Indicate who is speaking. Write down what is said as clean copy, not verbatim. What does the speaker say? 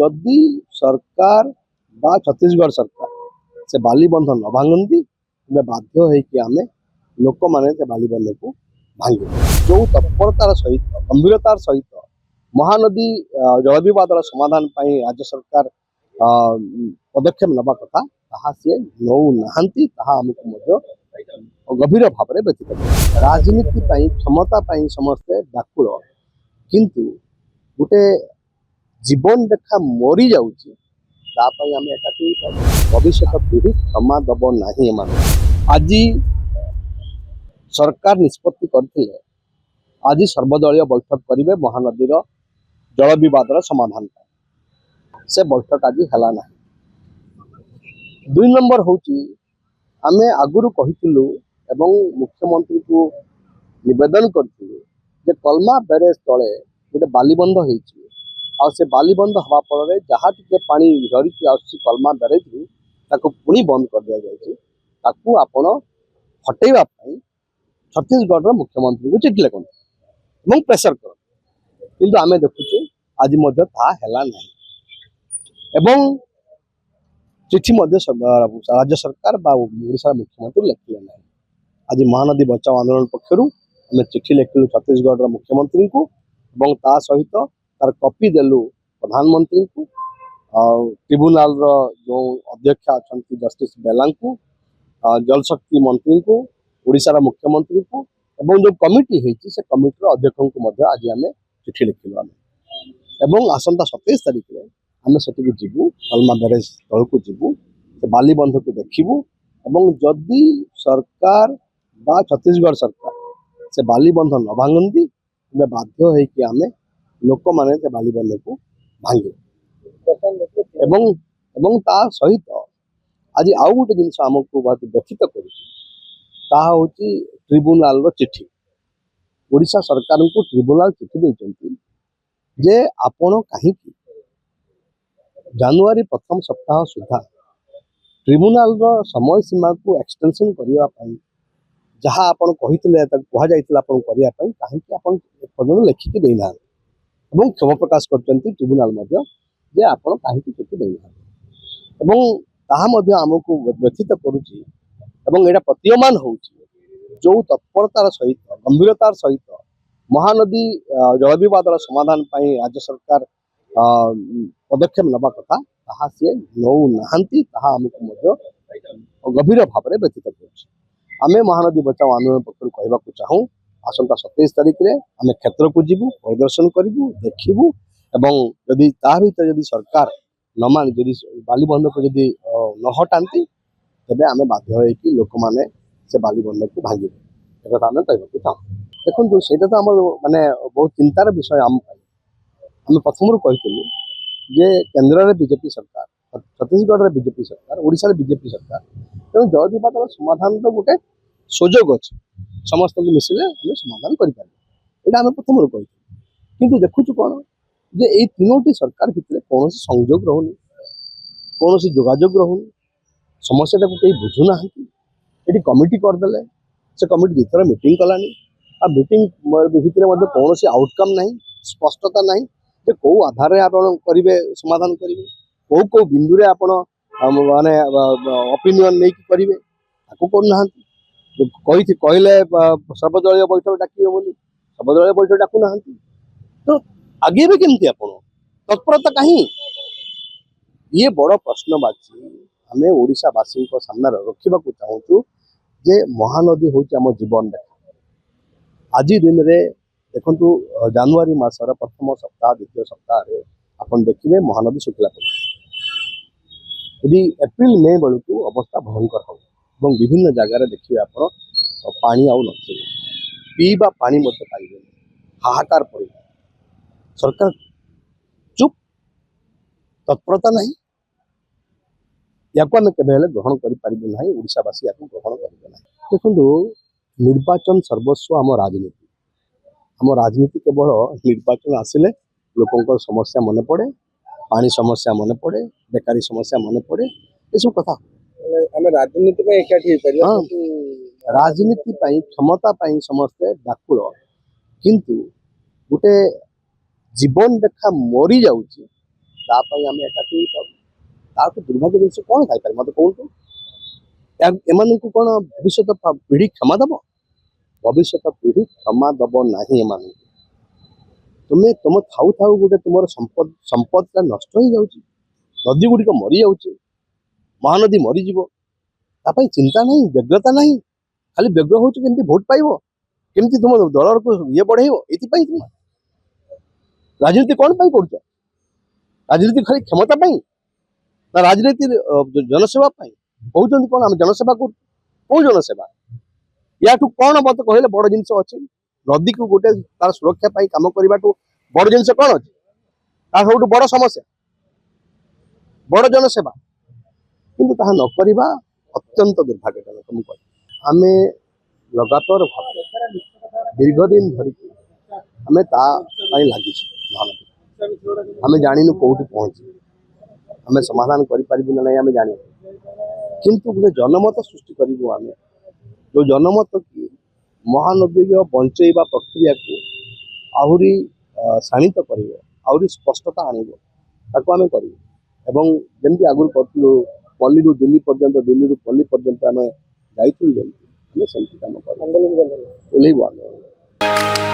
Speaker 1: जदि सरकार बा छत्तीसगढ़ सरकार से बालीबंध न भांगती तेज बाध्य होमें लोक मैंने से बालीबंध को भांग जो तत्परतार सहित गंभीरतार सहित महानदी जल विवाद समाधान राज्य सरकार पदक्षेप नवा कथा सी नौ ना आमको गभीर भाव में व्यतीत राजनीति क्षमता समस्ते व्याकुल किंतु गोटे जीवन रेखा मरी जाऊँगी भविष्य पीढ़ी क्षमा दब ना। आज सरकार निष्पत्ति करते आज सर्वदलीय बैठक करेंगे महानदी जल विवाद समाधान से बैठक आज है ना। 2 नंबर हूँ आम आगुरी कहीलु एवं मुख्यमंत्री को निवेदन करूँ कलमा बैरेज तले गोटे बालीबंध से बालीबंध हवा फल जहाँ टे पानी झरिकी आस कलमा बैरेज रु पुणी बंद कर दि जाए आपण हटेवा छत्तीसगढ़ मुख्यमंत्री को चिठी लिखते प्रेसर कर आम देखुचु आज है ना चिठी राज्य सरकार ओडिशा मुख्यमंत्री लिखिले ना। आज महानदी बचाओ आंदोलन पक्षर आम चिठी लिखिलु छत्तीसगढ़ मुख्यमंत्री को ता सहित तार कॉपी देलु प्रधानमंत्री को ट्रिब्यूनाल जो अध्यक्ष अच्छा जस्टिस बेला को जलशक्ति मंत्री को ओडिशा मुख्यमंत्री को एवं जो कमिटी है से कमिटी अध्यक्ष को आज आम चिठी लिखिलु एवं आसंता 27 तारिख में आम से जीवु कलमा बैरेज तल को जीवु से बालीबंध को देखू एवं जदि सरकार बा छत्तीसगढ़ सरकार से बालीबंध न भांगती तेज बाध्य होमें लोक मैंने से बालीबंध को भांगे एवं ता सहित आज आउ गोटे जिन आमको बहुत व्यथित कर ट्रिब्यूनाल चिठी ओडिशा सरकार को ट्रिब्यूनाल चिठी देते जे आपण कहीं जनवरी प्रथम सप्ताह सुधा ट्रिब्यूनाल समय सीमा को एक्सटेंशन करने जहाँ आपड़ कही कहीं लिखिकी देना क्षमा प्रकाश कर ट्रिब्यूनाल जे आपण कहीं चिठी देना आमको व्यथित करुँच प्रतीयमान हो जो तत्परतार सहित गंभीरतार सहित महानदी जल विवाद समाधान राज्य सरकार पदक्षेप नवा कथा सी नौ ना आमको गभीर भाव में व्यतीत कर महानदी बचाओ आंदोलन पक्षर कहवाक चाहूँ आसंता 27 तारिख में आम क्षेत्र को जीवु परिदर्शन करूँ देखू एवं जदि भर सरकार न मान जदि बालीबंध को जदि न हटाती तेज आम बाध्य लोक मैंने से बालीबंध को भांगे एक आम कहवाक चाहूँ। देखो से माने बहुत चिंतार विषय आम प्रथम कही जे केन्द्र में बीजेपी सरकार छत्तीसगढ़ में बीजेपी सरकार ओडिशा रे बीजेपी सरकार तेणु जल विवाद समाधान तो गोटे सुजोग अच्छे समस्त मिसिले आम समाधान करें आम प्रथम कही कि देखु कौन जे ये तीनोटी सरकार भितर कौन संयोग रोनी कौन जोगाजोग रोनी समस्या को कहीं बुझुना ये कमिटी करदे से कमिटी दुथर मीटिंग कलानी आ मीटिंग भितर कौन आउटकम ना स्पष्टता ना जे कौ आधार आप करेंगे समाधान करेंगे कौ कौ बिंदु रे आप माने ओपिनियन नहीं करेंगे करना कहले सर्वदलीय बैठक डाकिए बोली सर्वदलीय बैठक डाकू ना तो आगे भी केमती आप तत्परता कहीं ये बड़ प्रश्नवाची आम ओडिशावासी सामने रखा चाहूँ जे महानदी हूँ आम जीवन रेखा आज दिन में देखु जनवरी मासर प्रथम सप्ताह द्वितीय सप्ताह आप देखिए महानदी शुखला पड़ी यदि एप्रिल मे बेलू अवस्था भयंकर हो विभिन्न जगार देखिए आप पानी आउ न पीवा पानी पाइबे हाहाकार पड़ सरकार चुप तत्परता ना या आम के ग्रहण करें ओडिशावासी या ग्रहण करेंगे ना। देखो निर्वाचन सर्वस्व आम राजनीति केवल निर्वाचन आसिले लोक समस्या मन पड़े पानी समस्या मन पड़े बेकारी समस्या मन पड़े ये सब कथा आम राजनीति में एकाठी राजनीति क्षमता समस्ते व्याकुल किंतु गोटे जीवन रेखा मरी जाऊँगी तापाई आम एकाठी तार दुर्भाग्य जिन कौन थी मत कहतु एम कौन भविष्य पीढ़ी क्षमा दब भविष्य पीढ़ी क्षमा दब ना एम तुम्हें तुम थाऊ थाऊ गोटे तुम संपदटा नष्ट हो जाऊँ नदी गुड़िक मरी जाऊँ महानदी मरीज चिंता नहीं व्यग्रता नहीं खाली व्यग्र हो भोट पाइब केमती तुम दल को ये बढ़ेब ये तुम राजनीति कौन पाई कर राजनीति खाली क्षमता पाई ना राजनीति जनसेवा कहते कौन आम जनसेवा कौ जनसेवा या कौन मत कहले बड़ जिन अच्छी नदी को गोटे तार सुरक्षा काम करने बड़ जिन कौन अच्छे सब बड़ समस्या बड़ जनसेवा किंतु ताहा न करवा अत्यंत दुर्भाग्यजनक मुझे आम लगातार भाव दीर्घ दिन धरिकी आम लगी आम जानू कौटी पहुँची आम समाधान करूँ ना आम जान किंतु गोटे जनमत सृष्टि करूँ आम जो जनमत की महानदी बंचेवा प्रक्रिया को आहरी शाणित कर आहरी स्पष्टता आनब आम करूँ एवं जमी आगुरी करूँ पल्ली दिल्ली पर्यंत दिल्ली पल्ली पर्यंत आम जाइलु जमी सेमती कम कर ओल्लैबू आम